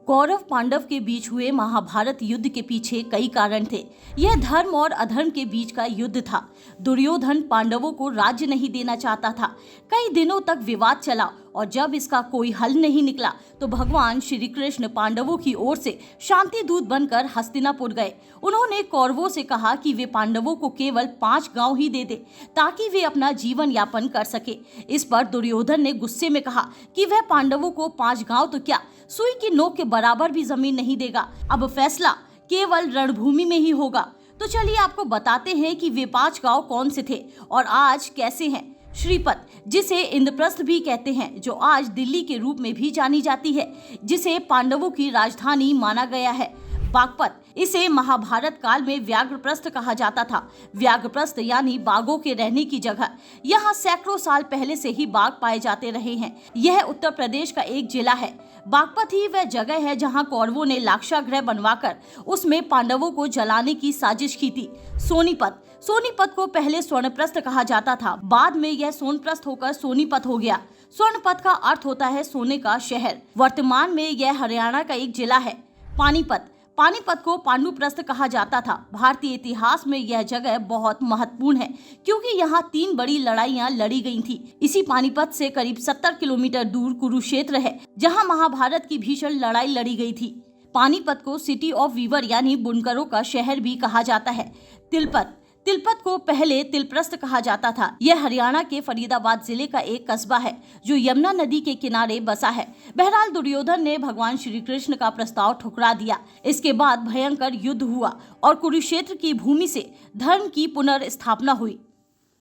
कौरव पांडव के बीच हुए महाभारत युद्ध के पीछे कई कारण थे। यह धर्म और अधर्म के बीच का युद्ध था। दुर्योधन पांडवों को राज्य नहीं देना चाहता था। कई दिनों तक विवाद चला और जब इसका कोई हल नहीं निकला तो भगवान श्री कृष्ण पांडवों की ओर से शांति दूत बनकर हस्तिनापुर गए। उन्होंने कौरवों से कहा कि वे पांडवों को केवल 5 गांव ही दे दे ताकि वे अपना जीवन यापन कर सके। इस पर दुर्योधन ने गुस्से में कहा कि वह पांडवों को 5 गांव तो क्या, सुई की नोक के बराबर भी जमीन नहीं देगा। अब फैसला केवल रणभूमि में ही होगा। तो चलिए आपको बताते हैं कि वे 5 गांव कौन से थे और आज कैसे हैं। श्रीपत, जिसे इंद्रप्रस्थ भी कहते हैं, जो आज दिल्ली के रूप में भी जानी जाती है, जिसे पांडवों की राजधानी माना गया है। बागपत, इसे महाभारत काल में व्याघ्रप्रस्थ कहा जाता था। व्याघ्रप्रस्थ यानी बाघों के रहने की जगह। यहाँ सैकड़ों साल पहले से ही बाघ पाए जाते रहे हैं। यह उत्तर प्रदेश का एक जिला है। बागपत ही वह जगह है जहाँ कौरवों ने लाक्षागृह बनवाकर उसमें पांडवों को जलाने की साजिश की थी। सोनीपत, सोनीपत को पहले स्वर्णप्रस्थ कहा जाता था, बाद में यह सोनप्रस्थ होकर सोनीपत हो गया। स्वर्णपत का अर्थ होता है सोने का शहर। वर्तमान में यह हरियाणा का एक जिला है। पानीपत, पानीपत को पांडुप्रस्थ कहा जाता था। भारतीय इतिहास में यह जगह बहुत महत्वपूर्ण है क्योंकि यहाँ 3 बड़ी लड़ाइयाँ लड़ी गई थी। इसी पानीपत से करीब 70 किलोमीटर दूर कुरुक्षेत्र है, जहाँ महाभारत की भीषण लड़ाई लड़ी गई थी। पानीपत को सिटी ऑफ वीवर यानी बुनकरों का शहर भी कहा जाता है। तिलपत, तिलपत को पहले तिलप्रस्थ कहा जाता था। यह हरियाणा के फरीदाबाद जिले का एक कस्बा है जो यमुना नदी के किनारे बसा है। बहरहाल दुर्योधन ने भगवान श्री कृष्ण का प्रस्ताव ठुकरा दिया। इसके बाद भयंकर युद्ध हुआ और कुरुक्षेत्र की भूमि से धर्म की पुनर्स्थापना हुई।